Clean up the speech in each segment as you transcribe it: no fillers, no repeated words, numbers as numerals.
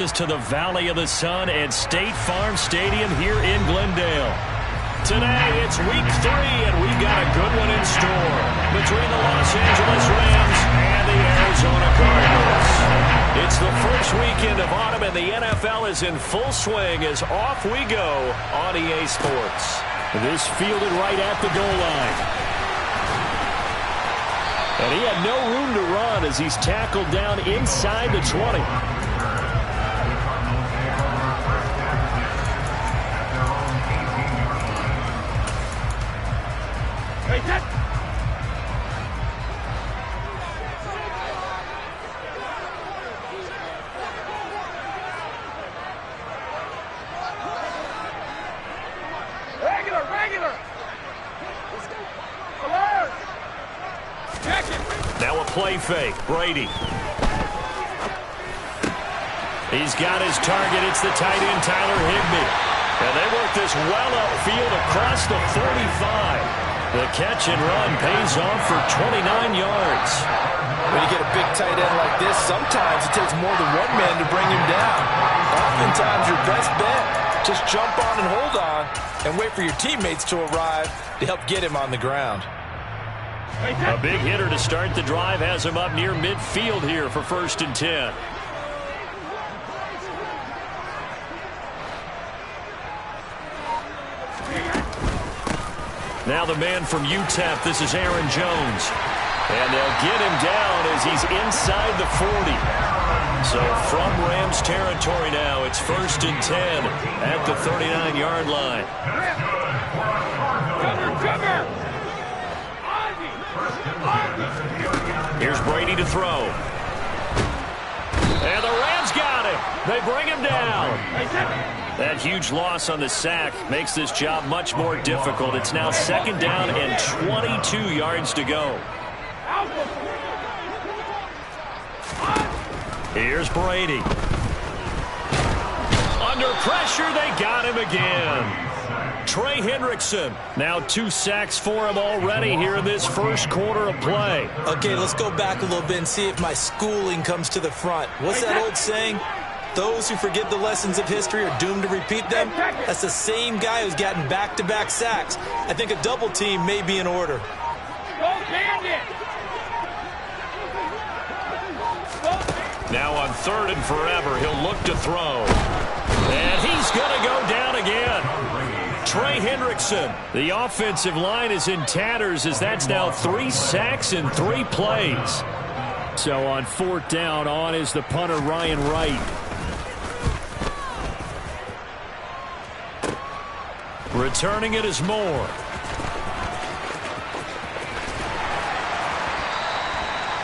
To the Valley of the Sun and State Farm Stadium here in Glendale. Today it's week 3 and we've got a good one in store between the Los Angeles Rams and the Arizona Cardinals. It's the first weekend of autumn and the NFL is in full swing as off we go on EA Sports. This fielded right at the goal line. And he had no room to run as he's tackled down inside the 20. Now a play fake. Brady. He's got his target. It's the tight end, Tyler Higbee. And they work this well upfield across the 45. The catch and run pays off for 29 yards. When you get a big tight end like this, sometimes it takes more than one man to bring him down. Oftentimes your best bet, just jump on and hold on and wait for your teammates to arrive to help get him on the ground. A big hitter to start the drive has him up near midfield here for 1st and 10. Now the man from UTEP, this is Aaron Jones. And they'll get him down as he's inside the 40. So from Rams territory now, it's 1st and 10 at the 39-yard line. Here's Brady to throw. And the Rams got him. They bring him down. That huge loss on the sack makes this job much more difficult. It's now 2nd down and 22 yards to go. Here's Brady. Under pressure, they got him again. Trey Hendrickson, now 2 sacks for him already here in this first quarter of play. Okay, let's go back a little bit and see if my schooling comes to the front. What's that old saying? Those who forget the lessons of history are doomed to repeat them. That's the same guy who's gotten back-to-back sacks. I think a double team may be in order. Now on 3rd and forever, he'll look to throw. And he's going to go down again. Trey Hendrickson. The offensive line is in tatters as that's now 3 sacks in 3 plays. So on 4th down, on is the punter, Ryan Wright. Returning it is Moore.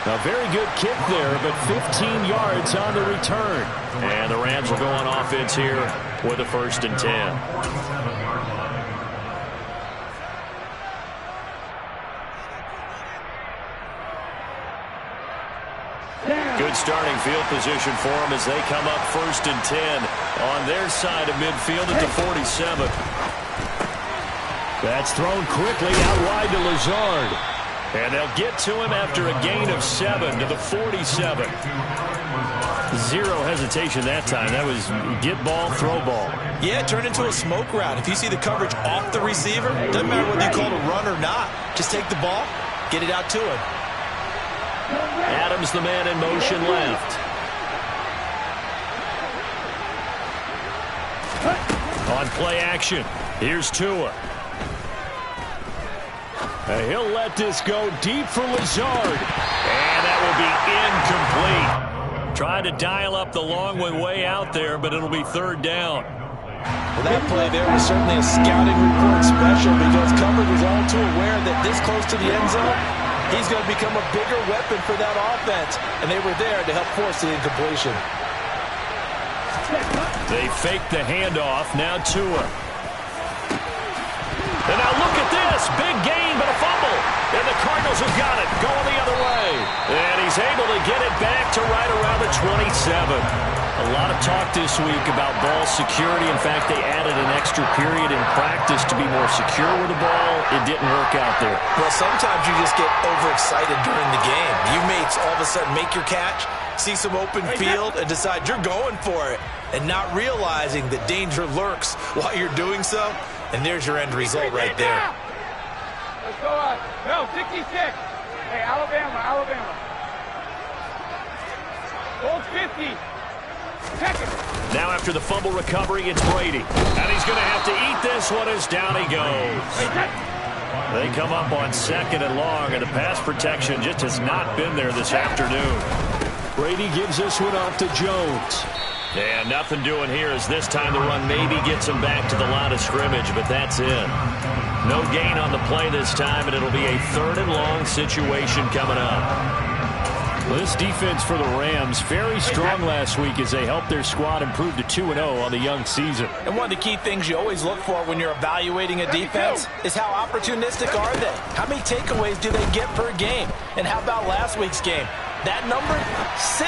A very good kick there, but 15 yards on the return. And the Rams will go on offense here with a 1st and 10. Good starting field position for them as they come up 1st and 10 on their side of midfield at the 47. That's thrown quickly out wide to Lazard. And they'll get to him after a gain of 7 to the 47. Zero hesitation that time. That was get ball, throw ball. Yeah, it turned into a smoke route. If you see the coverage off the receiver, doesn't matter whether you call it a run or not. Just take the ball, get it out to him. Adams, the man in motion left. On play action, here's Tua. He'll let this go deep for Lazard. And that will be incomplete. Tried to dial up the long one way out there, but it'll be 3rd down. Well, that play there was certainly a scouting report special because coverage was all too aware that this close to the end zone, he's going to become a bigger weapon for that offense. And they were there to help force the incompletion. They faked the handoff. Now Tua. And now look at this. Big gain, but a fumble. And the Cardinals have got it. Going the other way. And he's able to get it back to right around the 27. A lot of talk this week about ball security. In fact, they added an extra period in practice to be more secure with the ball. It didn't work out there. Well, sometimes you just get overexcited during the game. You may all of a sudden make your catch, see some open field, and decide you're going for it, and not realizing the danger lurks while you're doing so. And there's your end result right there. Let's go up. No, 66. Hey, Alabama. Gold 50. Now after the fumble recovery, it's Brady. And he's going to have to eat this one as down he goes. They come up on 2nd and long, and the pass protection just has not been there this afternoon. Brady gives this one off to Jones. And nothing doing here as this time the run maybe gets him back to the line of scrimmage, but that's it. No gain on the play this time, and it'll be a 3rd and long situation coming up. Well, this defense for the Rams, very strong last week as they helped their squad improve to 2-0 on the young season. And one of the key things you always look for when you're evaluating a defense is how opportunistic are they? How many takeaways do they get per game? And how about last week's game? That number, 6.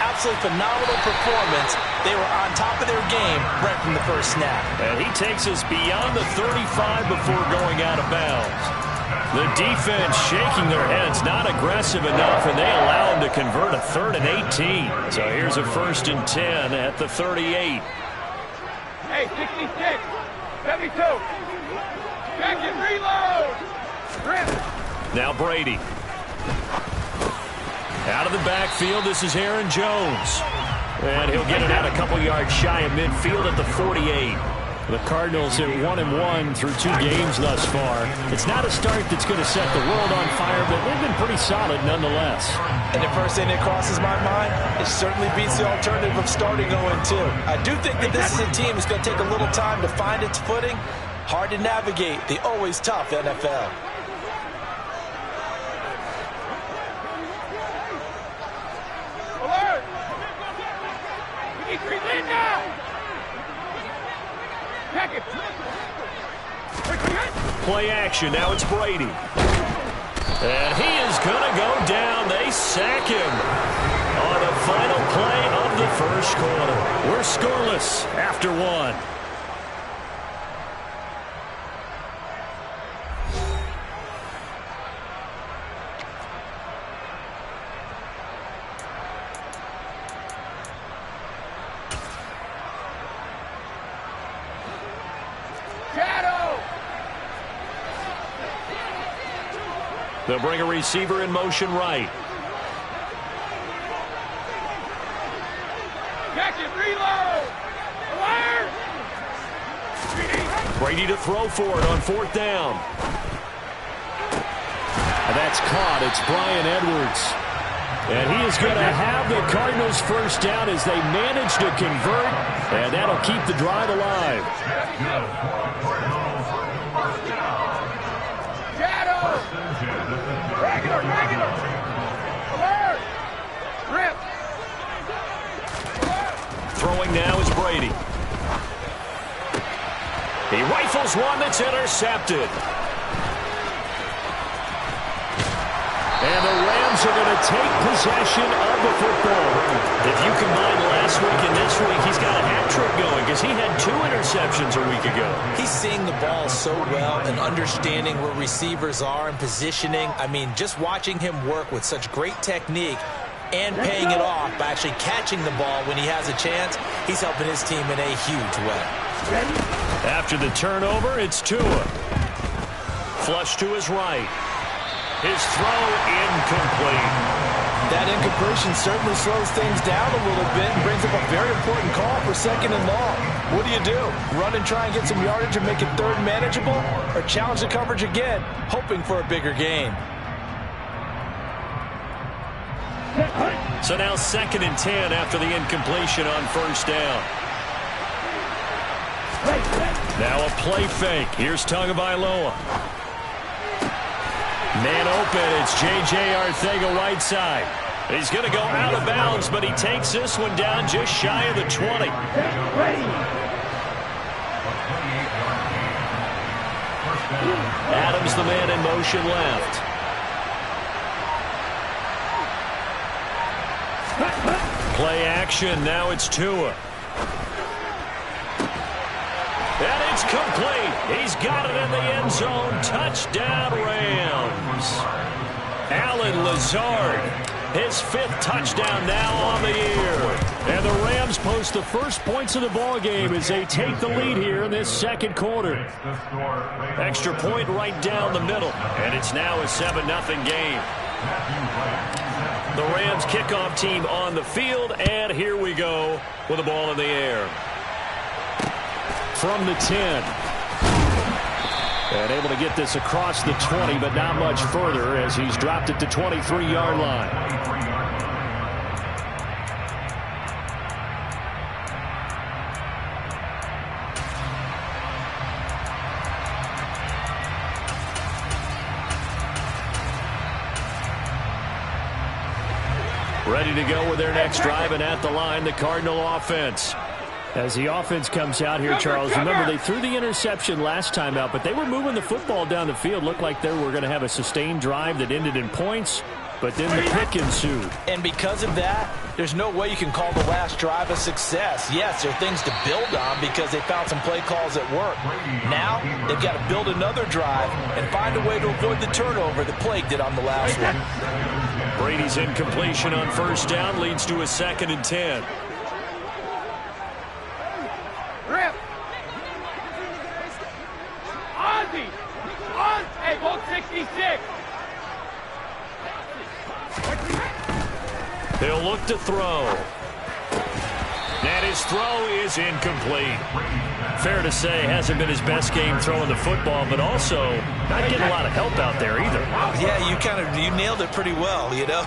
Absolutely phenomenal performance. They were on top of their game right from the first snap. And he takes us beyond the 35 before going out of bounds. The defense shaking their heads, not aggressive enough, and they allow him to convert a 3rd and 18. So here's a 1st and 10 at the 38. Hey, 66, 72. Back and reload. Rip. Now Brady. Out of the backfield, this is Aaron Jones. And he'll get it out a couple yards shy of midfield at the 48. The Cardinals at 1-1 through 2 games thus far. It's not a start that's going to set the world on fire, but they've been pretty solid nonetheless. And the first thing that crosses my mind, it certainly beats the alternative of starting 0-2. I do think that this is a team that's going to take a little time to find its footing. Hard to navigate the always tough NFL. Alert! We need 3 men now! Play action. Now it's Brady. And he is going to go down. They sack him on the final play of the first quarter. We're scoreless after 1. They'll bring a receiver in motion right. Back and reload. Alert! Brady to throw for it on 4th down. And that's caught. It's Bryan Edwards. And he is going to have the Cardinals first down as they manage to convert. And that'll keep the drive alive. Regular. Alert! Rip! Throwing now is Brady. He rifles one that's intercepted. And the Rams are going to take possession of the football. If you combine last week and this week, he's got a hat trick going because he had 2 interceptions a week ago. He's seeing the ball so well and understanding where receivers are and positioning. I mean, just watching him work with such great technique and paying it off by actually catching the ball when he has a chance, he's helping his team in a huge way. After the turnover, it's Tua. Flush to his right. His throw incomplete. That incompletion certainly slows things down a little bit and brings up a very important call for 2nd and long. What do? Run and try and get some yardage and make it 3rd manageable? Or challenge the coverage again, hoping for a bigger gain? So now 2nd and 10 after the incompletion on 1st down. Now a play fake. Here's Tagovailoa. Man open, it's J.J. Arcega-Whiteside. He's going to go out of bounds, but he takes this one down just shy of the 20. Adams, the man in motion left. Play action. Now it's Tua. And it's complete. He's got it in the end zone. Touchdown, Rams. Allen Lazard, his 5th touchdown now on the year. And the Rams post the first points of the ball game as they take the lead here in this second quarter. Extra point right down the middle. And it's now a 7-0 game. The Rams kickoff team on the field. And here we go with the ball in the air. From the 10. And able to get this across the 20, but not much further as he's dropped it to 23-yard line. Ready to go with their next drive, and at the line, the Cardinal offense. As the offense comes out here, Charles, remember they threw the interception last time out, but they were moving the football down the field. Looked like they were going to have a sustained drive that ended in points, but then the pick ensued. And because of that, there's no way you can call the last drive a success. Yes, there are things to build on because they found some play calls that work. Now, they've got to build another drive and find a way to avoid the turnover that plagued it on the last one. Brady's incompletion on first down leads to a 2nd and 10. Rip. Ozzy. Hey, hold 66. He'll look to throw. And his throw is incomplete. Fair to say, hasn't been his best game throwing the football, but also not getting a lot of help out there either. Yeah, you nailed it pretty well, you know.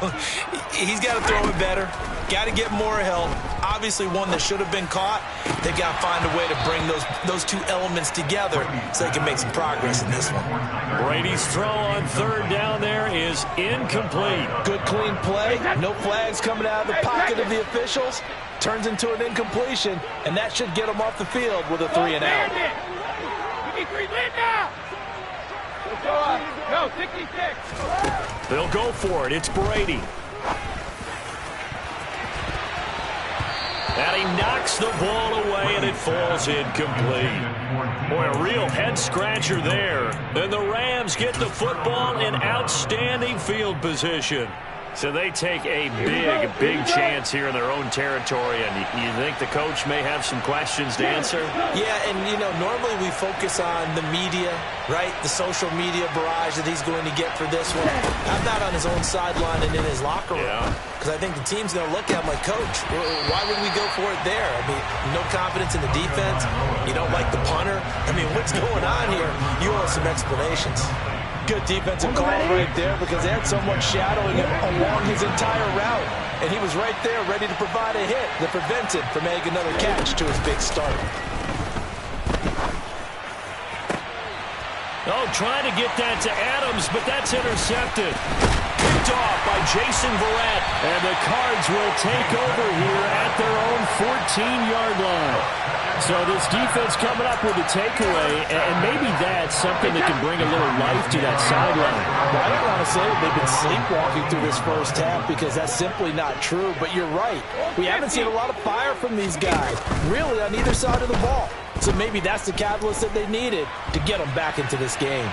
He's got to throw it better. Got to get more help. Obviously one that should have been caught. They've got to find a way to bring those two elements together so they can make some progress in this one. Brady's throw on third down there is incomplete. Good clean play. No flags coming out of the pocket of the officials. Turns into an incompletion, and that should get them off the field with a 3 and out. No, 66. They'll go for it. It's Brady. And he knocks the ball away, and it falls incomplete. Boy, a real head-scratcher there. And the Rams get the football in outstanding field position. So they take a big chance here in their own territory. And you think the coach may have some questions to answer? Yeah, and, you know, normally we focus on the media, right? The social media barrage that he's going to get for this one. How about on his own sideline and in his locker room? Because I think the team's going to look at him like, Coach, why would we go for it there? I mean, no confidence in the defense. You don't like the punter. I mean, what's going on here? You owe us some explanations. Good defensive call right there because they had someone shadowing him along his entire route. And he was right there ready to provide a hit that prevented from making another catch to his big start. Oh, trying to get that to Adams, but that's intercepted. Picked off by Jason Verrett. And the Cards will take over here at their own 14-yard line. So this defense coming up with a takeaway, and maybe that's something that can bring a little life to that sideline. Well, I don't want to say that they've been sleepwalking through this first half because that's simply not true, but you're right. We haven't seen a lot of fire from these guys, really on either side of the ball. So maybe that's the catalyst that they needed to get them back into this game.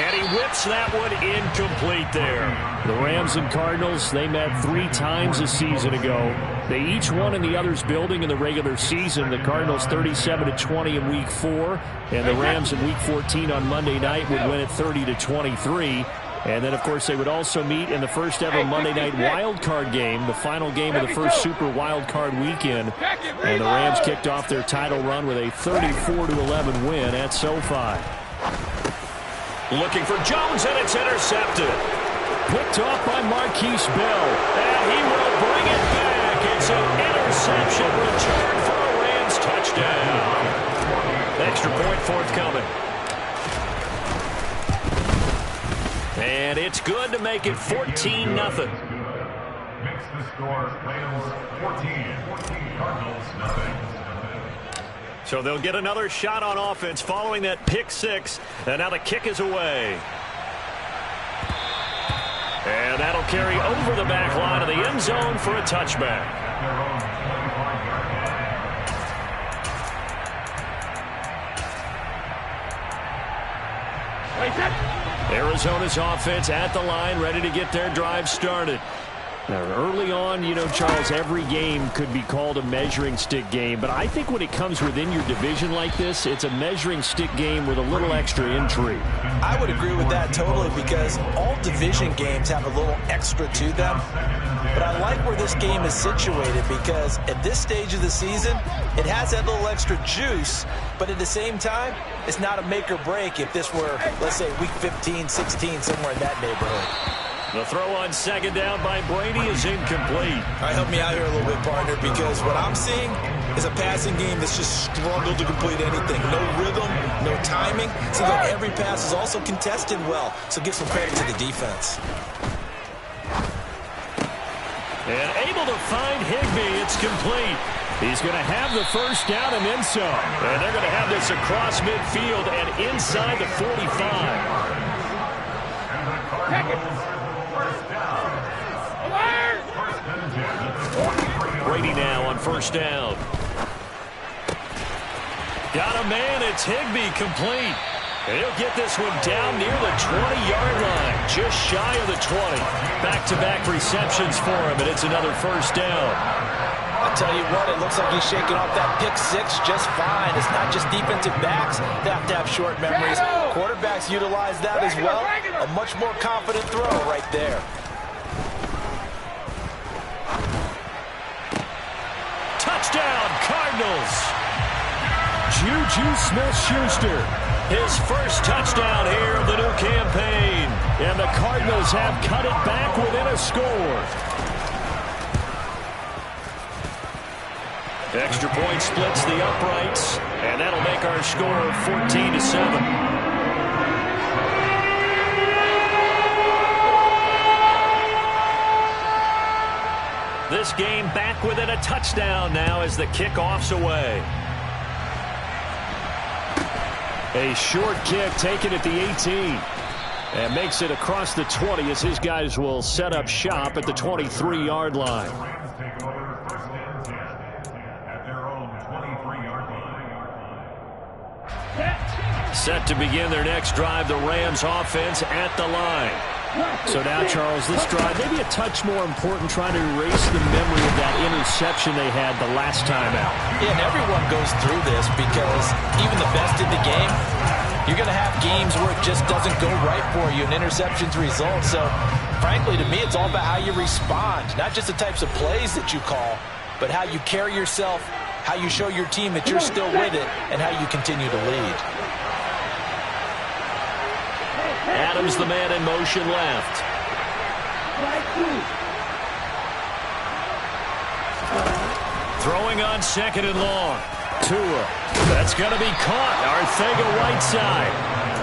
And he whips that one incomplete there. The Rams and Cardinals, they met 3 times a season ago. They each won in the other's building in the regular season. The Cardinals 37-20 in Week 4, and the Rams in Week 14 on Monday night would win it 30-23. And then, of course, they would also meet in the first ever Monday night wild card game, the final game of the first Super Wild Card weekend. And the Rams kicked off their title run with a 34-11 win at SoFi. Looking for Jones, and it's intercepted. Picked off by Marquise Bell, and he will bring it back. It's an interception return for a Rams touchdown. Extra point forthcoming. And it's good to make it 14-0. Makes the score Rams 14, Cardinals nothing. So they'll get another shot on offense following that pick 6. And now the kick is away. And And that'll carry over the back line of the end zone for a touchback. Arizona's offense at the line, ready to get their drive started. Now, early on, you know, Charles, every game could be called a measuring stick game, but I think when it comes within your division like this, it's a measuring stick game with a little extra intrigue. I would agree with that totally, because all division games have a little extra to them. But I like where this game is situated, because at this stage of the season, it has that little extra juice, but at the same time, it's not a make or break if this were, let's say, week 15, 16, somewhere in that neighborhood. The throw on second down by Brady is incomplete. All right, help me out here a little bit, partner, because what I'm seeing is a passing game that's just struggled to complete anything. No rhythm, no timing. Seems like every pass is also contested well, so give some credit to the defense. And able to find Higbee. It's complete. He's going to have the first down and then some. And they're going to have this across midfield and inside the 45. Brady now on first down. Got a man. It's Higbee, complete. And he'll get this one down near the 20-yard line, just shy of the 20. Back-to-back receptions for him, and it's another first down. I'll tell you what, it looks like he's shaking off that pick six just fine. It's not just defensive backs that have to have short memories. Quarterbacks utilize that as well. A much more confident throw right there. Touchdown, Cardinals. Juju Smith-Schuster, his first touchdown here of the new campaign. And the Cardinals have cut it back within a score. Extra point splits the uprights, and that'll make our score 14-7. This game back within a touchdown now as the kickoff's away. A short kick taken at the 18. And makes it across the 20 as his guys will set up shop at the 23-yard line. Set to begin their next drive, the Rams offense at the line. So now, Charles, this drive maybe a touch more important, trying to erase the memory of that interception they had the last time out. Yeah, and everyone goes through this, because even the best in the game, you're going to have games where it just doesn't go right for you, and interceptions result. So, frankly, to me, it's all about how you respond, not just the types of plays that you call, but how you carry yourself, how you show your team that you're still with it, and how you continue to lead. Adams, the man in motion left. Throwing on second and long. Tua. That's going to be caught. Arcega-Whiteside.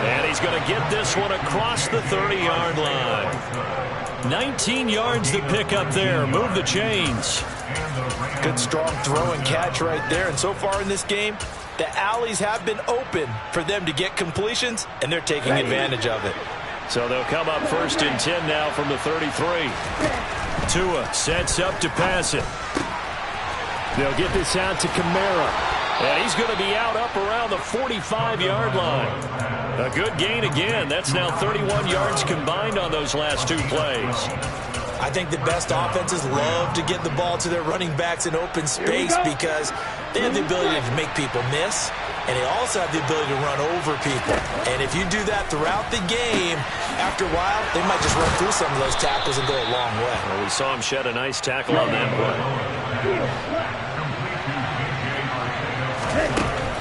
And he's going to get this one across the 30-yard line. 19 yards to pick up there. Move the chains. Good strong throw and catch right there. And so far in this game, the alleys have been open for them to get completions, and they're taking advantage of it. So they'll come up first and 10 now from the 33. Tua sets up to pass it. They'll get this out to Kamara. And he's going to be out up around the 45-yard line. A good gain again. That's now 31 yards combined on those last two plays. I think the best offenses love to get the ball to their running backs in open space, because they have the ability to make people miss, and they also have the ability to run over people. And if you do that throughout the game, after a while, they might just run through some of those tackles and go a long way. Well, we saw him shed a nice tackle on that play.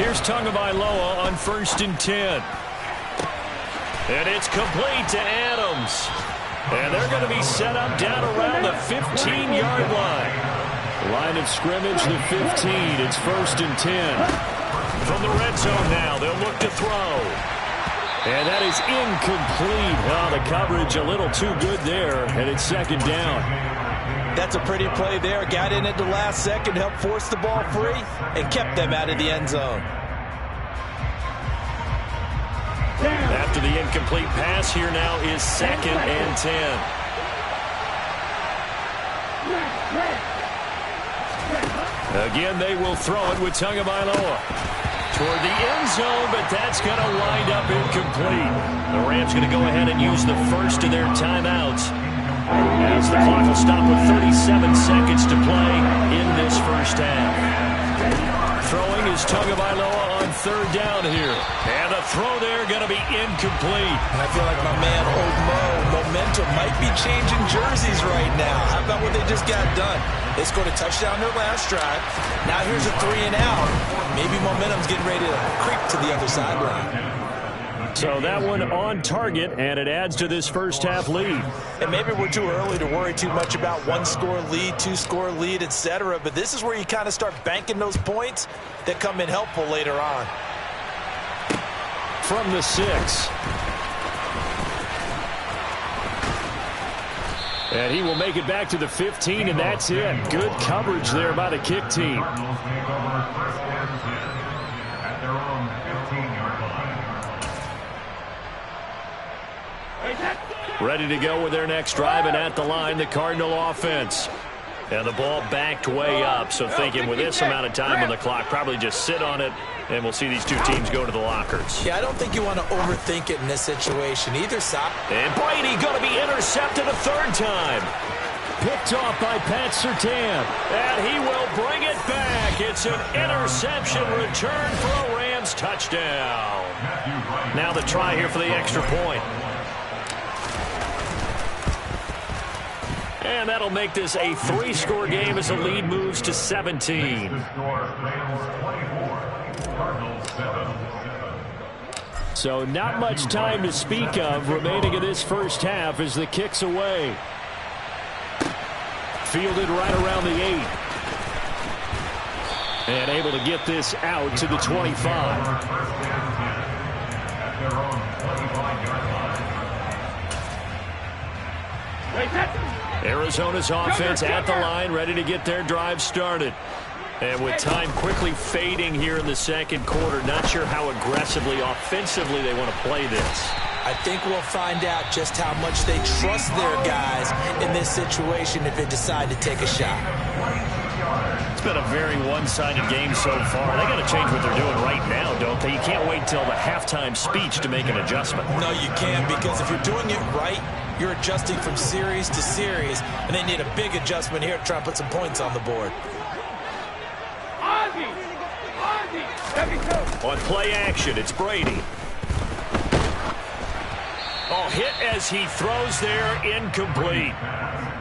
Here's Tagovailoa on first and 10. And it's complete to Adams. And they're going to be set up down around the 15-yard line. Line of scrimmage, the 15. It's first and 10. From the red zone now, they'll look to throw. And that is incomplete. Oh, the coverage a little too good there, and it's second down. That's a pretty play there. Got in at the last second, helped force the ball free, and kept them out of the end zone. After the incomplete pass, here now is second and 10. Again, they will throw it with Tagovailoa toward the end zone, but that's going to wind up incomplete. The Rams going to go ahead and use the first of their timeouts, as the clock will stop with 37 seconds to play in this first half. Throwing is Tagovailoa on third down here. And the throw there going to be incomplete. And I feel like my man, Old Mo, momentum might be changing jerseys right now. How about what they just got done? They scored a touchdown their last drive. Now here's a 3-and-out. Maybe momentum's getting ready to creep to the other sideline. So that one on target, and it adds to this first half lead. And maybe we're too early to worry too much about one-score lead, two-score lead, etc. But this is where you kind of start banking those points that come in helpful later on. From the 6. And he will make it back to the 15, and that's it. Good coverage there by the kick team. Ready to go with their next drive, and at the line, the Cardinal offense. And the ball backed way up, so thinking with this amount of time on the clock, probably just sit on it, and we'll see these two teams go to the lockers. Yeah, I don't think you want to overthink it in this situation. Either side. And Brady going to be intercepted a third time. Picked off by Pat Surtain, and he will bring it back. It's an interception return for a Rams touchdown. Now the try here for the extra point. And that'll make this a 3-score game as the lead moves to 17. So not much time to speak of remaining in this first half as the kick's away. Fielded right around the 8. And able to get this out to the 25. Arizona's offense at the line, ready to get their drive started. And with time quickly fading here in the second quarter, not sure how aggressively, offensively they want to play this. I think we'll find out just how much they trust their guys in this situation if they decide to take a shot. It's been a very one-sided game so far. They got to change what they're doing right now, don't they? You can't wait till the halftime speech to make an adjustment. No, you can't, because if you're doing it right, you're adjusting from series to series, and they need a big adjustment here to try and put some points on the board. On play action, it's Brady. Oh, hit as he throws there, incomplete.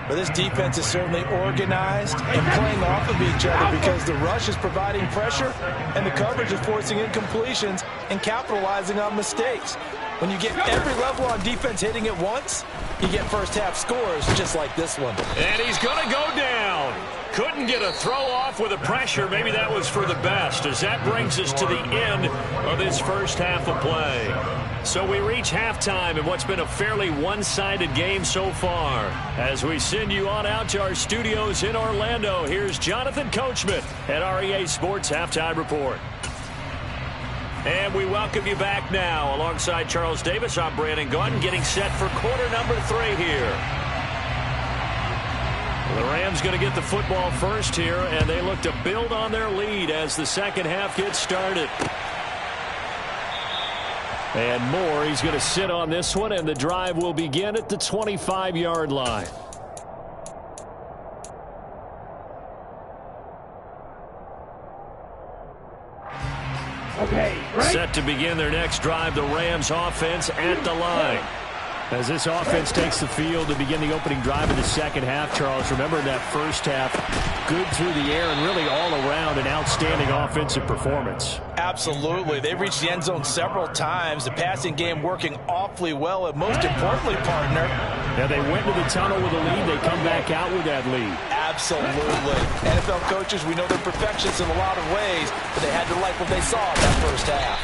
But this defense is certainly organized and playing off of each other because the rush is providing pressure and the coverage is forcing incompletions and capitalizing on mistakes. When you get every level on defense hitting at once, you get first-half scores just like this one. And he's going to go down. Couldn't get a throw off with the pressure. Maybe that was for the best, as that brings us to the end of this first half of play. So we reach halftime in what's been a fairly one-sided game so far. As we send you on out to our studios in Orlando, here's Jonathan Coachman at REA Sports Halftime Report. And we welcome you back now. Alongside Charles Davis, I'm Brandon Gaudin, getting set for quarter number 3 here. The Rams going to get the football first here, and they look to build on their lead as the second half gets started. And Moore, he's going to sit on this one, and the drive will begin at the 25-yard line. Okay, set to begin their next drive, the Rams offense at the line. As this offense takes the field to begin the opening drive of the second half, Charles, remember in that first half, good through the air and really all around an outstanding offensive performance. Absolutely. They've reached the end zone several times. The passing game working awfully well, and most importantly, partner. Yeah, they went to the tunnel with a lead. They come back out with that lead. Absolutely. NFL coaches, we know they're perfectionists in a lot of ways, but they had to like what they saw in that first half.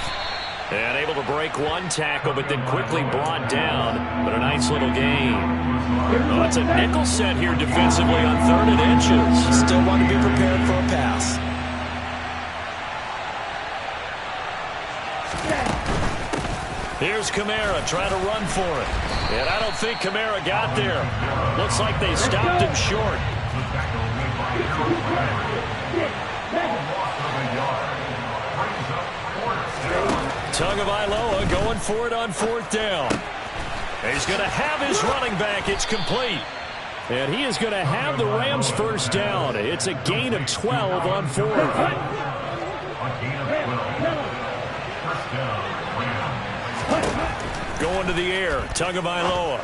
And able to break one tackle, but then quickly brought down. But a nice little gain. Oh, it's a nickel set here defensively on 3rd and inches. Still want to be prepared for a pass. Here's Kamara trying to run for it. And I don't think Kamara got there. Looks like they stopped him short. Tagovailoa going for it on 4th down. He's going to have his running back. It's complete. And he is going to have the Rams first down. It's a gain of 12 on 4th. Going to the air, Tagovailoa.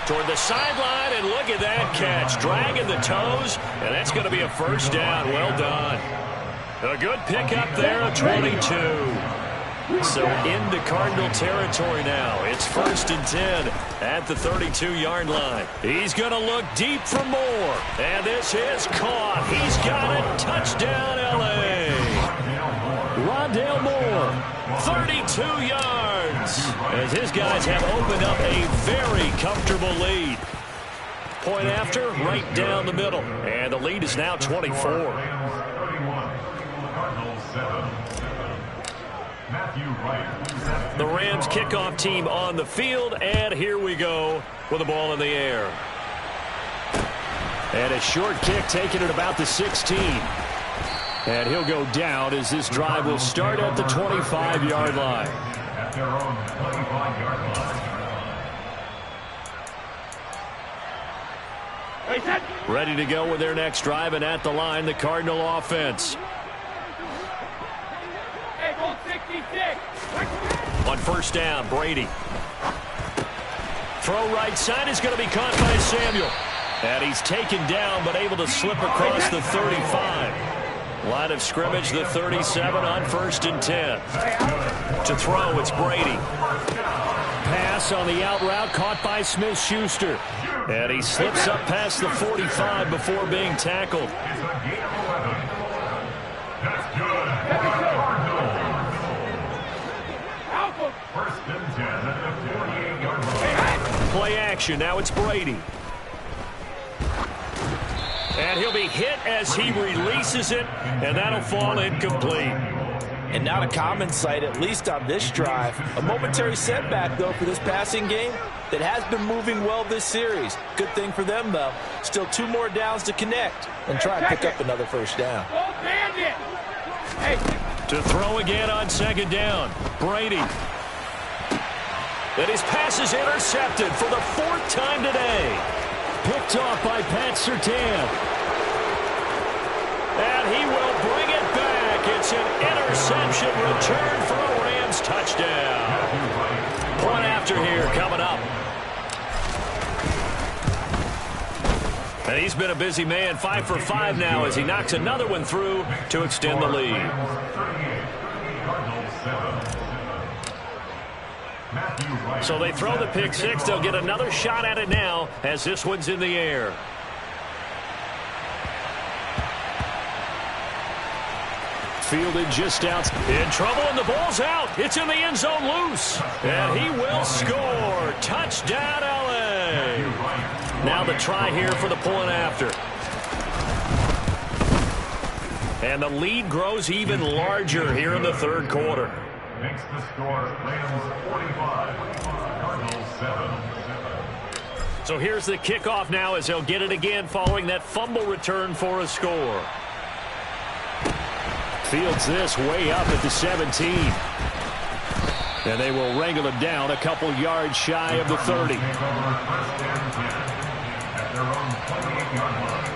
Toward the sideline, and look at that catch. Dragging the toes, and that's going to be a first down. Well done. A good pickup there of 22. So into Cardinal territory now. It's 1st and 10 at the 32-yard line. He's going to look deep for more. And this is caught. He's got it. Touchdown, L.A. Rondale Moore, 32 yards. As his guys have opened up a very comfortable lead. Point after, right down the middle. And the lead is now 24. The Rams kickoff team on the field, and here we go with the ball in the air. And a short kick taken at about the 16. And he'll go down as this drive will start at the 25-yard line. At their own 25-yard line. Ready to go with their next drive, and at the line, the Cardinal offense. On 1st down, Brady. Throw right side is going to be caught by Samuel. And he's taken down, but able to slip across the 35. Line of scrimmage, the 37 on 1st and 10. To throw, it's Brady. Pass on the out route, caught by Smith-Schuster. And he slips up past the 45 before being tackled. That's good. First and 10 at the 48-yard line. Play action. Now it's Brady. And he'll be hit as he releases it, and that'll fall incomplete. And not a common sight, at least on this drive. A momentary setback, though, for this passing game that has been moving well this series. Good thing for them, though. Still 2 more downs to connect and try and pick up another first down. To throw again on 2nd down, Brady. And his pass is intercepted for the 4th time today. Picked off by Pat Surtain. And he will bring it back. It's an interception return for a Rams touchdown. Point after here coming up. And he's been a busy man, 5 for 5 now as he knocks another one through to extend the lead. So they throw the pick 6. They'll get another shot at it now as this one's in the air. Fielded just out. In trouble, and the ball's out. It's in the end zone loose. And he will score. Touchdown, L.A. Now the try here for the point after. And the lead grows even larger here in the 3rd quarter. Makes the score Rams 45, Cardinals 7. So here's the kickoff now as they'll get it again following that fumble return for a score. Fields this way up at the 17. And they will wrangle him down a couple yards shy of the 30. At their own 28-yard line.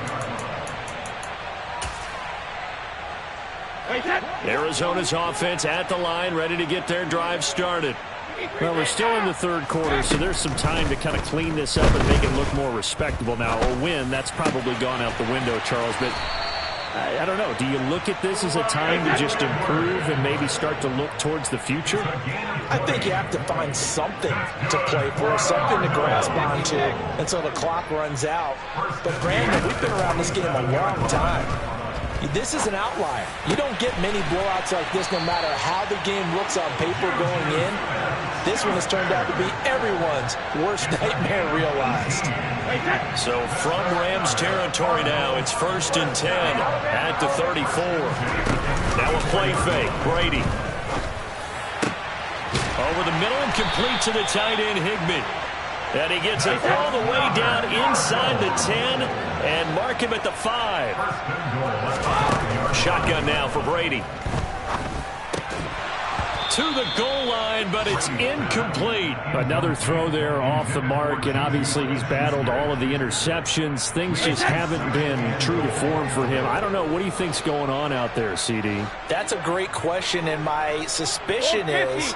Arizona's offense at the line, ready to get their drive started. Well, we're still in the 3rd quarter, so there's some time to kind of clean this up and make it look more respectable now. A win, that's probably gone out the window, Charles, but I don't know. Do you look at this as a time to just improve and maybe start to look towards the future? I think you have to find something to play for, something to grasp onto until the clock runs out. But, Brandon, we've been around this game a long time. This is an outlier. You don't get many blowouts like this no matter how the game looks on paper going in. This one has turned out to be everyone's worst nightmare realized. So from Rams territory now, it's 1st and 10 at the 34. Now a play fake. Brady. Over the middle and complete to the tight end, Higbee. And he gets it all the way down inside the 10 and mark him at the 5. Shotgun now for Brady. To the goal line, but it's incomplete. Another throw there off the mark, and obviously he's battled all of the interceptions. Things just haven't been true to form for him. I don't know. What do you think's going on out there, CD? That's a great question, and my suspicion is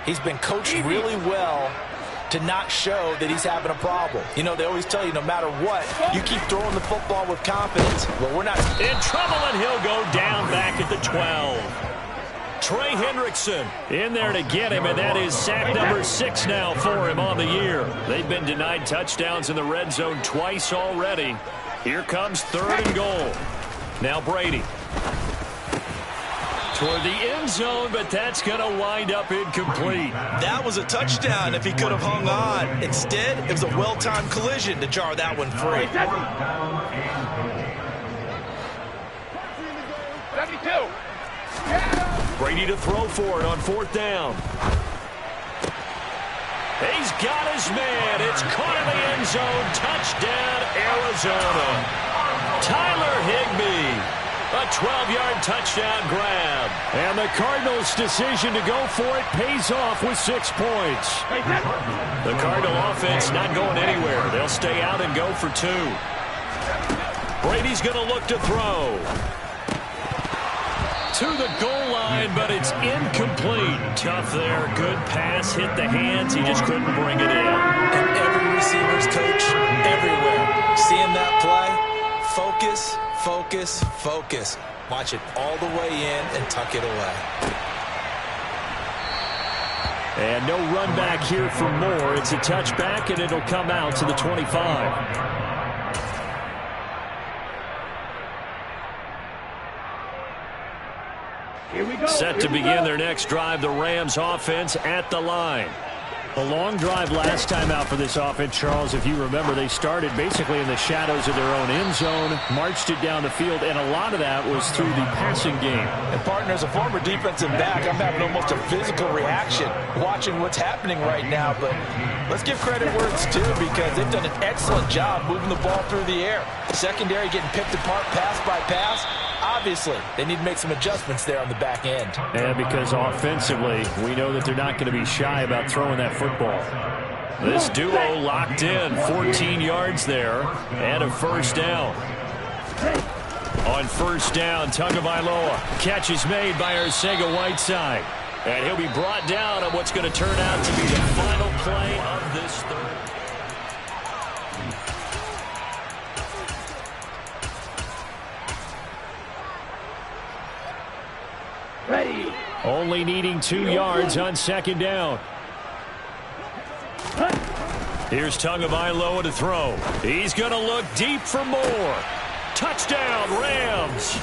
he's been coached really well to not show that he's having a problem. You know, they always tell you no matter what, you keep throwing the football with confidence. Well, we're not in trouble, and he'll go down back at the 12. Trey Hendrickson in there to get him, and that is sack number 6 now for him on the year. They've been denied touchdowns in the red zone twice already. Here comes 3rd and goal. Now Brady. Toward the end zone, but that's going to wind up incomplete. That was a touchdown if he could have hung on. Instead, it was a well-timed collision to jar that one free. 72. Brady to throw for it on 4th down. He's got his man. It's caught in the end zone. Touchdown, Arizona. Tyler Higbee. A 12-yard touchdown grab. And the Cardinals' decision to go for it pays off with 6 points. The Cardinal offense not going anywhere. They'll stay out and go for 2. Brady's going to look to throw. To the goal line, but it's incomplete. Tough there. Good pass. Hit the hands. He just couldn't bring it in. And every receiver's coach everywhere. Seeing that play, focus, focus, focus. Watch it all the way in and tuck it away. And no run back here for more. It's a touchback, and it'll come out to the 25. Set to begin their next drive, the Rams offense at the line. A long drive last time out for this offense, Charles. If you remember, they started basically in the shadows of their own end zone, marched it down the field, and a lot of that was through the passing game. And, partner, as a former defensive back, I'm having almost a physical reaction watching what's happening right now. But let's give credit where it's due because they've done an excellent job moving the ball through the air. Secondary getting picked apart pass by pass. Obviously, they need to make some adjustments there on the back end. And because offensively, we know that they're not going to be shy about throwing that football. This duo locked in, 14 yards there, and a 1st down. On 1st down, Tagovailoa. Catch is made by Arcega-Whiteside. And he'll be brought down on what's going to turn out to be the final play of this 3rd. Ready. Only needing 2 yards on 2nd down. Here's Tagovailoa to throw. He's going to look deep for more. Touchdown, Rams.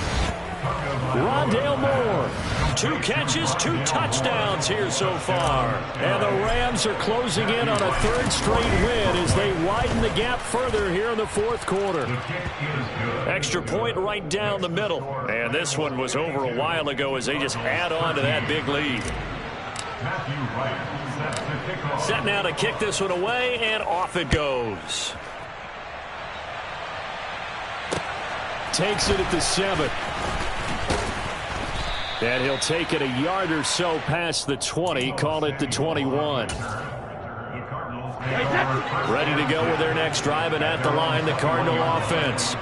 Rondale Moore. 2 catches, 2 touchdowns here so far. And the Rams are closing in on a 3rd straight win as they widen the gap further here in the 4th quarter. Extra point right down the middle. And this one was over a while ago as they just add on to that big lead. Set now to kick this one away, and off it goes. Takes it at the 7. And he'll take it a yard or so past the 20, call it the 21. Ready to go with their next drive, and at the line, the Cardinal offense.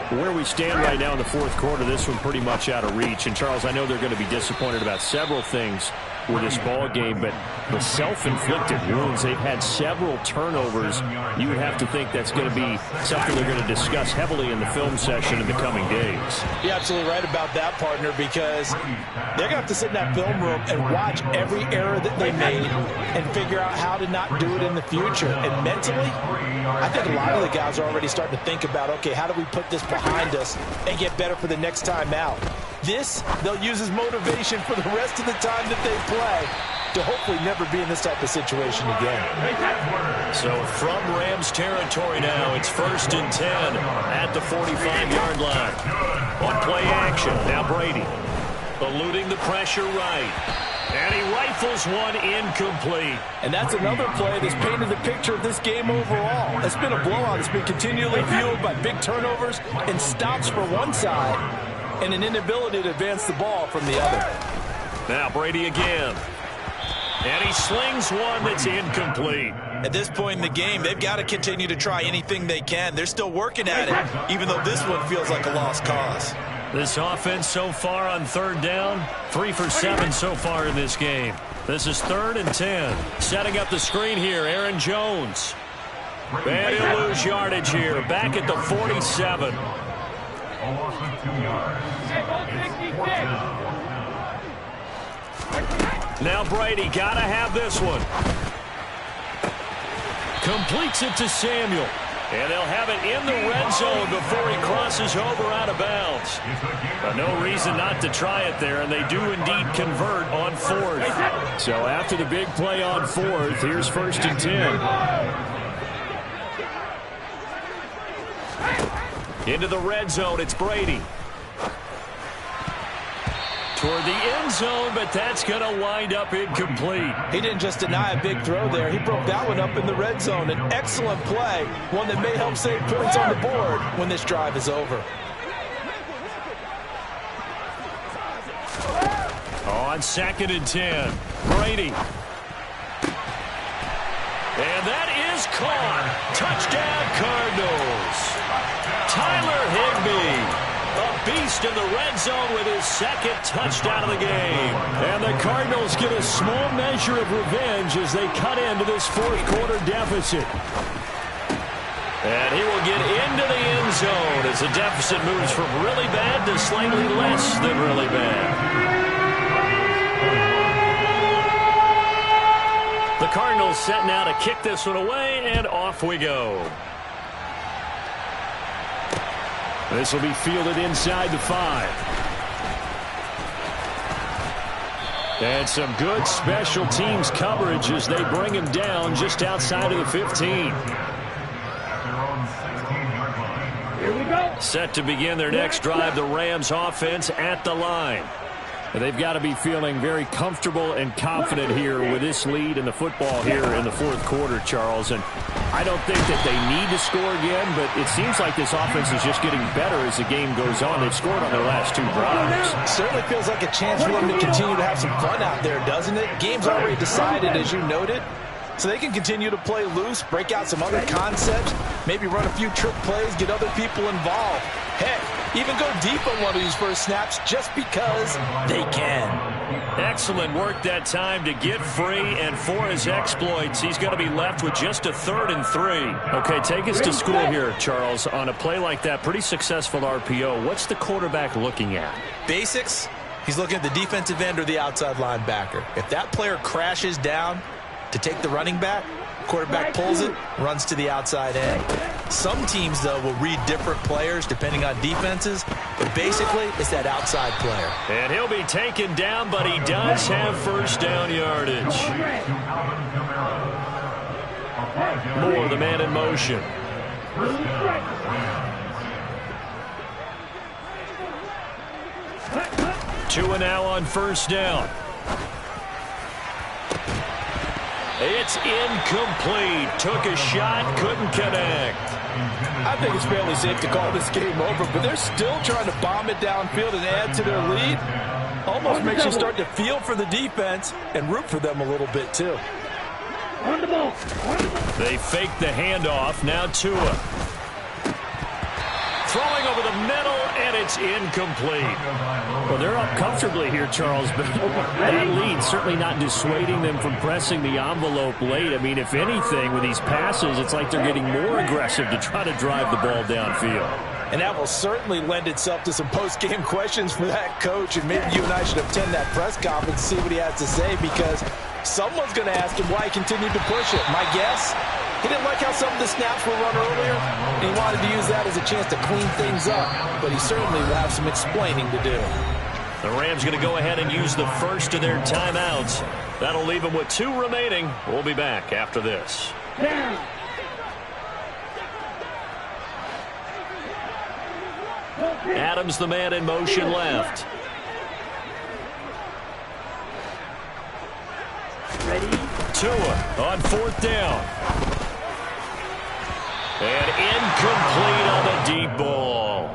Where we stand right now in the 4th quarter, this one pretty much out of reach. And, Charles, I know they're going to be disappointed about several things with this ball game, but the self-inflicted wounds, they've had several turnovers. You would have to think that's going to be something they're going to discuss heavily in the film session in the coming days. You're absolutely right about that, partner, because they're going to have to sit in that film room and watch every error that they made and figure out how to not do it in the future. And mentally, I think a lot of the guys are already starting to think about, okay, how do we put this behind us and get better for the next time out? This, they'll use as motivation for the rest of the time that they play to hopefully never be in this type of situation again. So from Rams territory now, it's 1st and 10 at the 45-yard line. On play action, now Brady. Eluding the pressure right. And he rifles one incomplete. And that's another play that's painted the picture of this game overall. It's been a blowout. It's been continually fueled by big turnovers and stops for one side and an inability to advance the ball from the other. Now Brady again. And he slings one that's incomplete. At this point in the game, they've got to continue to try anything they can. They're still working at it, even though this one feels like a lost cause. This offense so far on third down, 3 for 7 so far in this game. This is 3rd and 10. Setting up the screen here, Aaron Jones. And he'll lose yardage here, back at the 47. A loss of 2 yards. It's 4th down. Now Brady got to have this one. Completes it to Samuel. And they'll have it in the red zone before he crosses over out of bounds. No reason not to try it there, and they do indeed convert on 4th. So after the big play on 4th, here's 1st and 10. Into the red zone, it's Brady. Toward the end zone, but that's going to wind up incomplete. He didn't just deny a big throw there. He broke that one up in the red zone. An excellent play, one that may help save points on the board when this drive is over. On 2nd and 10, Brady. And that is caught. Touchdown, Cardinals. Tyler Higbee. A beast in the red zone with his 2nd touchdown of the game. And the Cardinals get a small measure of revenge as they cut into this 4th quarter deficit. And he will get into the end zone as the deficit moves from really bad to slightly less than really bad. The Cardinals set now to kick this one away, and off we go. This will be fielded inside the 5. And some good special teams coverage as they bring him down just outside of the 15. Here we go. Set to begin their next drive, the Rams offense at the line. They've got to be feeling very comfortable and confident here with this lead in the football here in the 4th quarter, Charles. And I don't think that they need to score again, but it seems like this offense is just getting better as the game goes on. They've scored on their last 2 drives. Certainly feels like a chance for them to continue to have some fun out there, doesn't it? Game's already decided, as you noted. So they can continue to play loose, break out some other concepts, maybe run a few trick plays, get other people involved. Heck, even go deep on one of these first snaps just because they can. Excellent work that time to get free, and for his exploits, he's going to be left with just a 3rd and 3. Okay, take us to school here, Charles. On a play like that, pretty successful RPO. What's the quarterback looking at? Basics, he's looking at the defensive end or the outside linebacker. If that player crashes down to take the running back, quarterback pulls it, runs to the outside end. Some teams, though, will read different players depending on defenses, but basically it's that outside player. And he'll be taken down, but he does have 1st down yardage. Moore, the man in motion. 2 and now on 1st down. It's incomplete. Took a shot, couldn't connect. I think it's fairly safe to call this game over, but they're still trying to bomb it downfield and add to their lead. Almost makes you start to feel for the defense and root for them a little bit, too. On the ball. They fake the handoff. Now Tua. Throwing over the middle, and it's incomplete. Well, they're up comfortably here, Charles, but that lead certainly not dissuading them from pressing the envelope late. I mean, if anything, with these passes, it's like they're getting more aggressive to try to drive the ball downfield. And that will certainly lend itself to some post-game questions for that coach, and maybe you and I should attend that press conference and see what he has to say, because someone's going to ask him why he continued to push it. My guess, he didn't like how some of the snaps were run earlier, and he wanted to use that as a chance to clean things up, but he certainly will have some explaining to do. The Rams going to go ahead and use the first of their timeouts. That'll leave them with 2 remaining. We'll be back after this. Adams, the man in motion left. Ready? Tua on 4th down. And incomplete on the deep ball.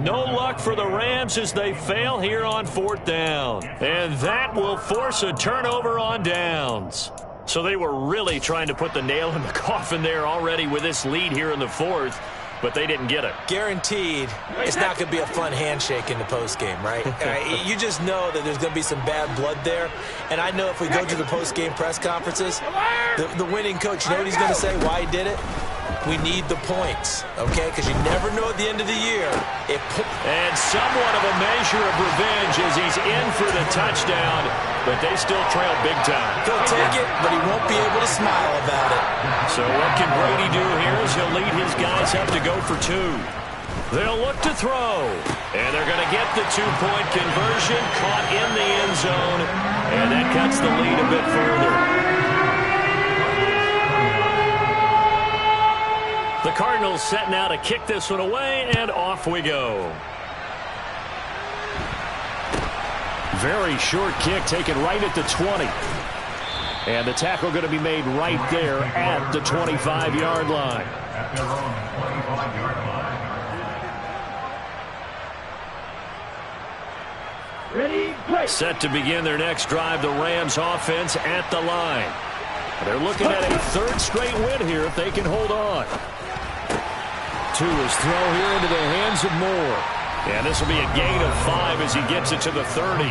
no luck for the Rams as they fail here on 4th down. And that will force a turnover on downs. So they were really trying to put the nail in the coffin there already with this lead here in the 4th, but they didn't get it. Guaranteed, it's not going to be a fun handshake in the postgame, right? You just know that there's going to be some bad blood there. And I know if we go to the postgame press conferences, the winning coach, you know what he's going to say, why he did it? We need the points, okay? Because you never know at the end of the year. And somewhat of a measure of revenge as he's in for the touchdown, but they still trail big time. He'll take it, but he won't be able to smile about it. So what can Brady do here as he'll lead his guys up to go for 2? They'll look to throw, and they're going to get the 2-point conversion, caught in the end zone, and that cuts the lead a bit further. The Cardinals setting out to kick this one away, and off we go. Very short kick taken right at the 20. And the tackle going to be made right there at the 25-yard line. At their own 25-yard line. Ready, play. Set to begin their next drive, the Rams offense at the line. They're looking at a 3rd straight win here if they can hold on. 2 is throw here into the hands of Moore. And this will be a gain of 5 as he gets it to the 30.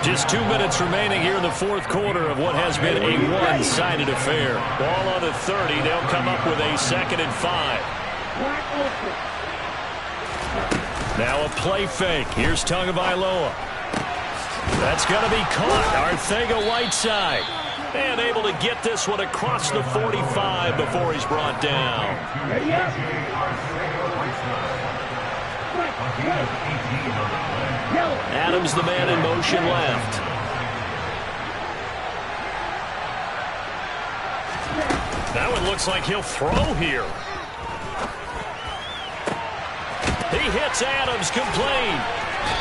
Just 2 minutes remaining here in the 4th quarter of what has been a one-sided affair. Ball on the 30. They'll come up with a 2nd and 5. Now a play fake. Here's Tagovailoa. That's going to be caught. Arcega-Whiteside. And able to get this one across the 45 before he's brought down. Adams the man in motion left. That one looks like he'll throw here. He hits Adams complete.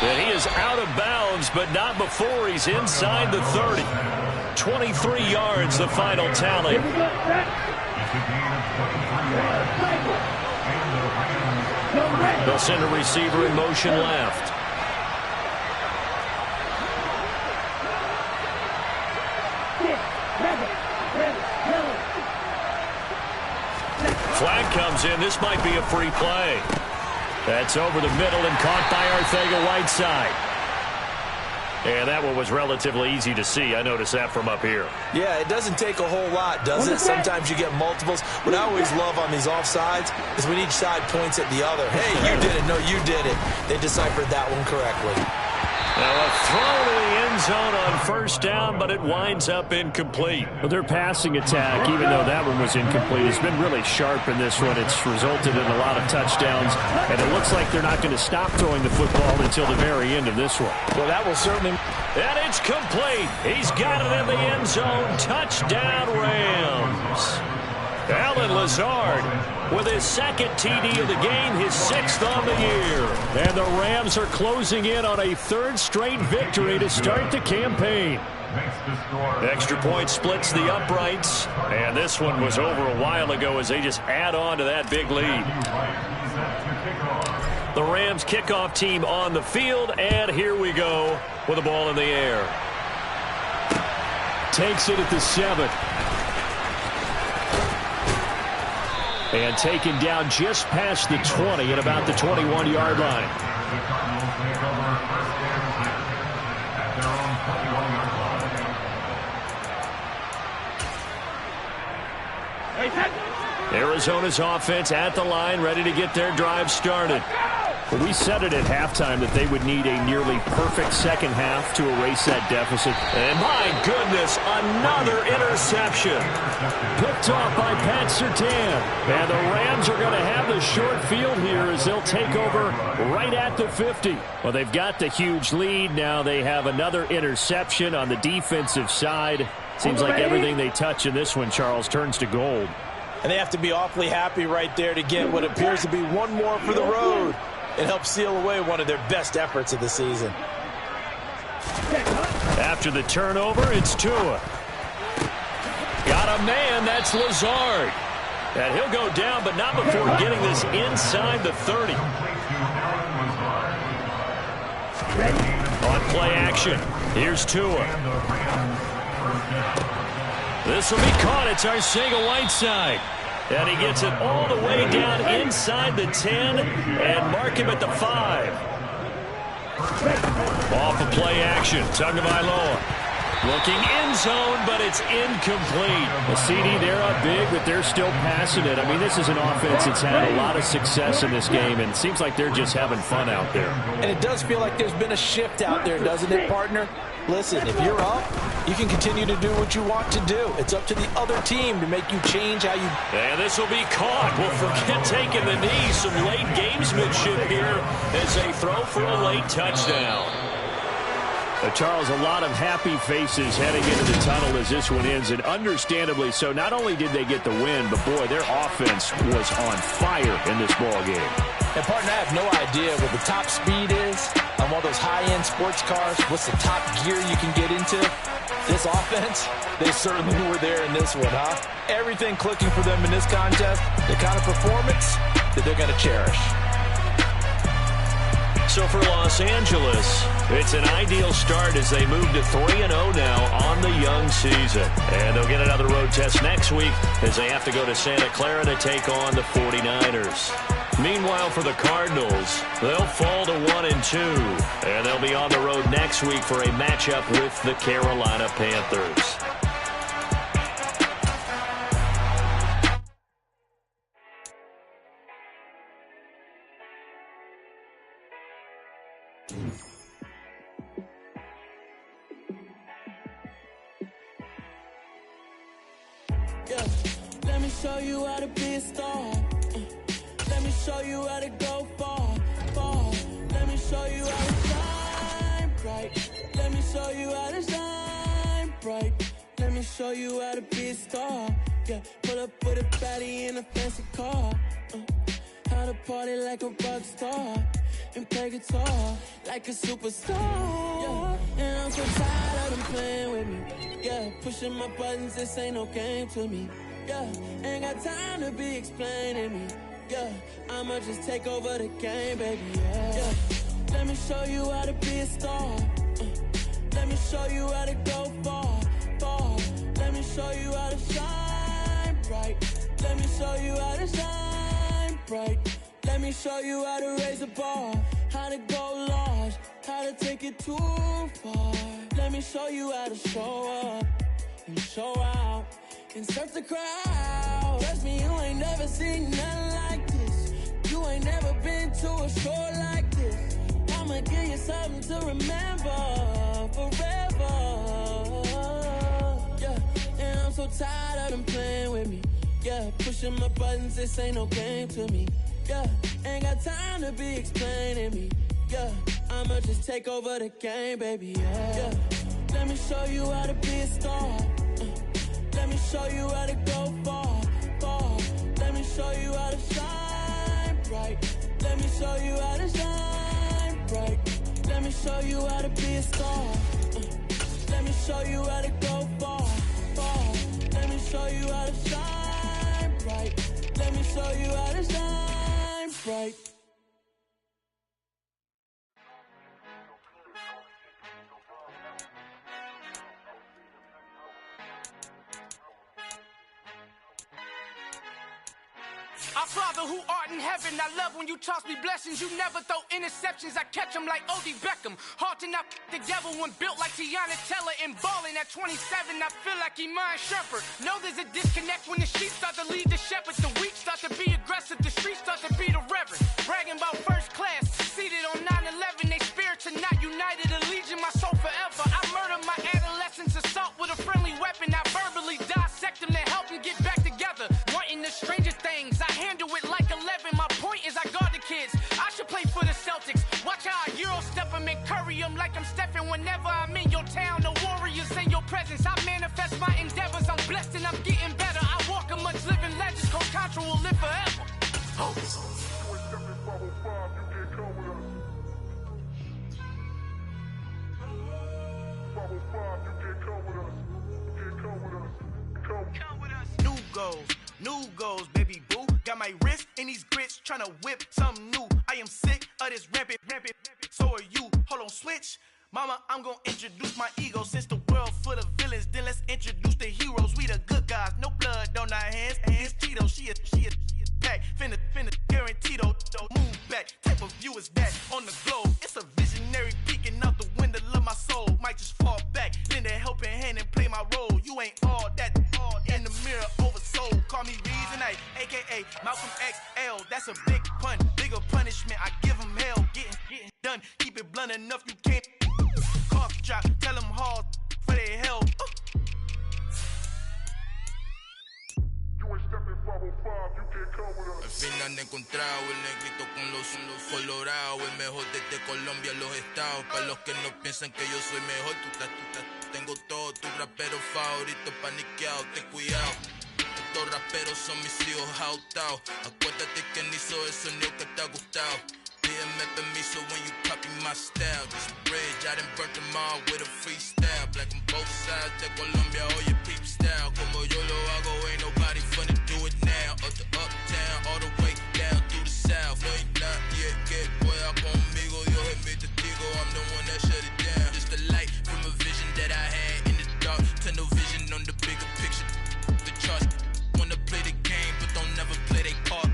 And he is out of bounds, but not before he's inside the 30. 23 yards, the final tally. They'll send a receiver in motion left. Flag comes in. This might be a free play. That's over the middle and caught by Arcega-Whiteside. And that one was relatively easy to see. I noticed that from up here. Yeah, it doesn't take a whole lot, does it? Sometimes you get multiples. What I always love on these offsides is when each side points at the other. Hey, you did it. No, you did it. They deciphered that one correctly. Now a throw to the end zone on 1st down, but it winds up incomplete. Well, their passing attack, even though that one was incomplete, has been really sharp in this one. It's resulted in a lot of touchdowns, and it looks like they're not going to stop throwing the football until the very end of this one. Well, that will certainly... And it's complete. He's got it in the end zone. Touchdown, Rams. Allen Lazard with his 2nd TD of the game, his 6th on the year. And the Rams are closing in on a 3rd straight victory to start the campaign. Extra point splits the uprights, and this one was over a while ago as they just add on to that big lead. The Rams kickoff team on the field, and here we go with the ball in the air. Takes it at the 7. And taken down just past the 20 at about the 21-yard line. Arizona's offense at the line, ready to get their drive started. Well, we said it at halftime that they would need a nearly perfect second half to erase that deficit. And my goodness, another interception. Picked off by Pat Surtain. And the Rams are going to have the short field here as they'll take over right at the 50. Well, they've got the huge lead. Now they have another interception on the defensive side. Seems like everything they touch in this one, Charles, turns to gold. And they have to be awfully happy right there to get what appears to be one more for the road. It helps seal away one of their best efforts of the season. After the turnover, it's Tua. Got a man, that's Lazard. And he'll go down, but not before getting this inside the 30. On play action, here's Tua. This will be caught. It's Arcega-Whiteside. And he gets it all the way down inside the 10 and mark him at the 5. Off of play action, Tagovailoa. Looking end zone, but it's incomplete. The CD, they're up big, but they're still passing it. I mean, this is an offense that's had a lot of success in this game, and it seems like they're just having fun out there. And it does feel like there's been a shift out there, doesn't it, partner? Listen, if you're up, you can continue to do what you want to do. It's up to the other team to make you change how you... And this will be caught. Well, forget taking the knee. Some late gamesmanship here as they throw for a late touchdown. Charles, a lot of happy faces heading into the tunnel as this one ends, and understandably so. Not only did they get the win, but, boy, their offense was on fire in this ball game. And, partner, I have no idea what the top speed is on one of those high-end sports cars. What's the top gear you can get into? This offense, they certainly were there in this one, huh? Everything clicking for them in this contest, the kind of performance that they're going to cherish. So for Los Angeles, it's an ideal start as they move to 3-0 now on the young season. And they'll get another road test next week as they have to go to Santa Clara to take on the 49ers. Meanwhile, for the Cardinals, they'll fall to 1-2. And they'll be on the road next week for a matchup with the Carolina Panthers. Yeah, let me show you how to be a star. Let me show you how to go far, far. Let me show you how to shine bright. Let me show you how to shine bright. Let me show you how to be a star. Yeah, pull up with a baddie in a fancy car. How to party like a rock star and play guitar like a superstar. Yeah, and I'm so tired of them playing with me. Yeah, pushing my buttons, this ain't no game to me. Yeah, ain't got time to be explaining me. Yeah, I'ma just take over the game, baby. Yeah, let me show you how to be a star. Let me show you how to go far, far. Let me show you how to shine bright. Let me show you how to shine bright. Let me show you how to raise a bar, how to go large, how to take it too far. Let me show you how to show up and show out and surf the crowd. Trust me, you ain't never seen nothing like this. You ain't never been to a show like this. I'ma give you something to remember forever. Yeah, and I'm so tired of them playing with me. Yeah, pushing my buttons, this ain't no game to me. Yeah, ain't got time to be explaining me. Yeah, I'ma just take over the game, baby. Yeah, let me show you how to be a star. Let me show you how to go far, far. Let me show you how to shine bright. Let me show you how to shine bright. Let me show you how to be a star. Let me show you how to go far, far. Let me show you how to shine bright. Let me show you how to shine bright. Our Father who art in heaven, I love when you toss me blessings. You never throw interceptions, I catch them like O.D. Beckham. Hard to not the devil when built like Tiana Teller and balling at 27. I feel like Iman Shumpert. Know there's a disconnect when the sheep start to lead the shepherd. The weak start to be aggressive, the streets start to be the reverend. Bragging about first class, seated on 9/11. They spirits are not united, a legion, my soul forever. I murder my adolescence, assault with a friendly weapon. I verbally dissect them to help them get back together. Wanting the stranger things, I handle it like 11. My point is I guard the kids. I should play for the Celtics. Watch how I Euro step them and curry them like I'm Stephen. Whenever I'm in your town, the Warriors in your presence. I manifest my endeavors. I'm blessed and I'm getting better. I walk amongst living legends. Coach Contra will live forever. New goals, baby boo. Got my wrist in these grits, tryna whip something new. I am sick of this rampant so are you. Hold on, switch. Mama, I'm gonna introduce my ego. Since the world full of villains, then let's introduce the heroes. We the good guys, no blood on our hands. Hands Tito, she a pack. Finna, guaranteed, move back. Type of view is that on the globe? It's a visionary peeking out the window of my soul. Might just fall back, lend a helping hand and play my role. You ain't all that. In the mirror, oversold. Call me Reason A, aka Malcolm XL. That's a big pun, bigger punishment. I give him hell, getting done. Keep it blunt enough, you can't. Cough drop, tell them hard for their hell. Al final he encontrado el negrito con los colorados, el mejor desde Colombia a los estados. Para los que no piensan que yo soy mejor, tengo todo, tu rapero favorito paniqueado, ten cuidado. Estos raperos son mis hijos jautados. Acuérdate que ni hizo el sonido que te ha gustado. Pídeme permiso when you copy my style. This bridge, I done burnt them all with a freestyle. Black on both sides de Colombia, oye peep style. Como yo lo hago, ain't nobody finna do it now. Up to uptown, all the way down through the south. No hay nadie que pueda conmigo, Dios es mi testigo. I'm the one that shut it down. Just the light from a vision that I had in the dark. Tunnel vision on the bigger picture. The charts wanna play the game, but don't never play their part.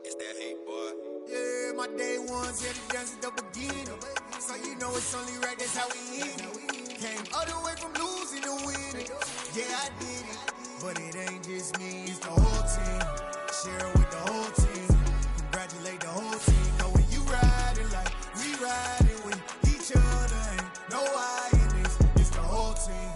It's that hate, boy. Yeah, my day ones here to dance at the beginning. So you know it's only right, that's how we end it. Came all the way from losing to winning. Yeah, I did it. But it ain't just me, it's the whole team. Share it with the whole team. Congratulate the whole team. Know when you riding like we riding with each other. Ain't no I in this, it's the whole team.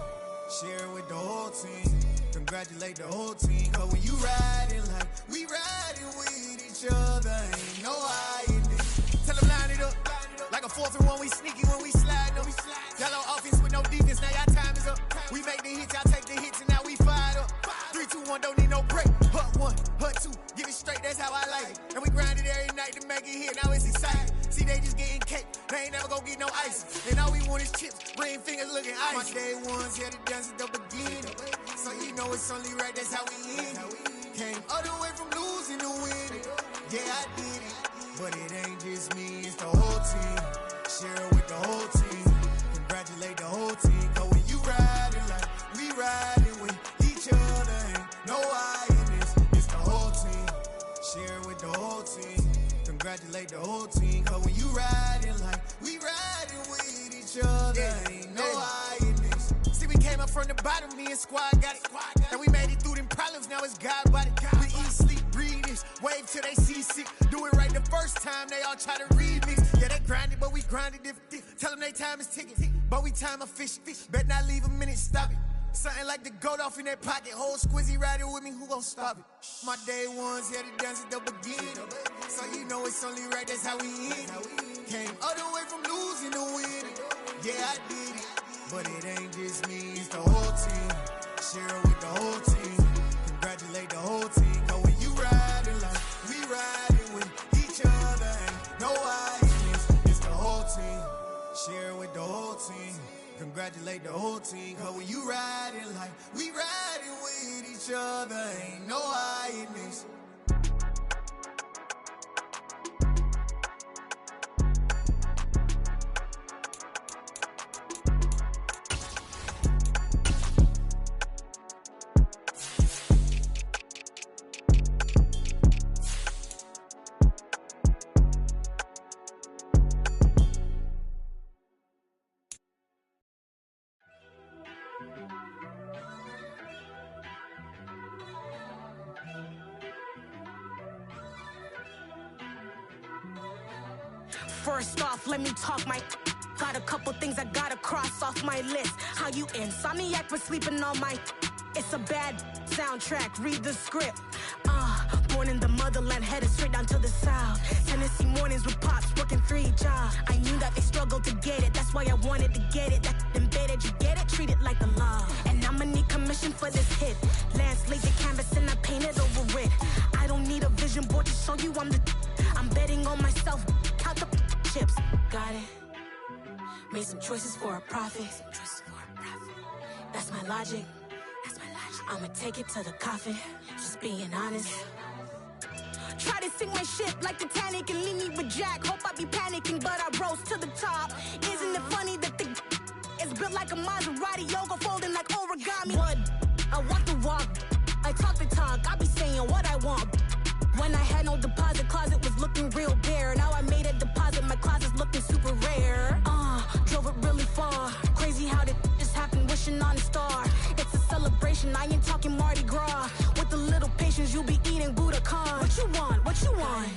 Share it with the whole team. Congratulate the whole team. Cause when you riding like we riding with each other, ain't no I in this. Tell them line it up. Like a 4th and 1, we sneaky when we slide them. Yellow offense with no defense, now y'all time is up. We make the hits, y'all take the hits, and now we fired up. 3, 2, 1, don't need no break. Hut 1, hut 2, give it straight, that's how I like it. And we grind it every night to make it hit, now it's exciting. See, they just getting cake, they ain't never gonna get no ice. And all we want is chips, ring fingers looking ice. My day ones here to dance at the beginning. So you know it's only right, that's how we end it. Came all the way from losing to winning. Yeah, I did it. But it ain't just me, it's the whole team. Share it with the whole team. Congratulate the whole team. Cause when you riding like we riding with each other, ain't no I in this, it's the whole team. Share it with the whole team. Congratulate the whole team. Cause when you riding like we riding with each other, ain't no I in this. See, we came up from the bottom, me and squad got it. And we made it through them problems, now it's God body. We eat, sleep, breathe this, wave till they see sick. Do it right the first time, they all try to remix. Yeah, they grinded, but we grinded different. Tell them they time is ticking, but we time a fish. Bet not leave a minute, stop it. Something like the goat off in their pocket. Whole squizzy riding with me, who gon' stop it? My day ones here to dance at the beginning. So you know it's only right, that's how we end it. Came all the way from losing to winning. Yeah, I did it. But it ain't just me, it's the whole team. Share it with the whole team. Congratulate the whole team. Cause when you riding like we riding with each other, ain't no I in this, it's the whole team. Share it with the whole team. Congratulate the whole team. Cause when you riding like we riding with each other, ain't no I in this. First off, let me talk my. Got a couple things I gotta cross off my list. How you insomniac for sleeping on my. It's a bad soundtrack, read the script. Born in the motherland, headed straight down to the south. Tennessee mornings with pops, working 3 jobs. I knew that they struggled to get it, that's why I wanted to get it. That embedded, you get it, treat it like the law. And I'ma need commission for this hit. Lance laid the canvas and I painted over it. I don't need a vision board to show you I'm the. I'm betting on myself, count the chips. Got it. Made some choices for a profit. That's my logic. That's my logic. I'ma take it to the coffin, just being honest. Try to sink my ship like Titanic and leave me with Jack. Hope I be panicking, but I rose to the top. Isn't it funny that the is built like a Maserati, yoga folding like origami? What? I walk the walk, I talk the talk, I be saying what I want. When I had no deposit, closet was looking real bare. Now I made a deposit, my closet's looking super rare. Drove it really far. Crazy how that just happened, wishing on a star. It's a celebration, I ain't talking Mardi Gras. With a little patience, you'll be eating Budokan. What you want? What you want?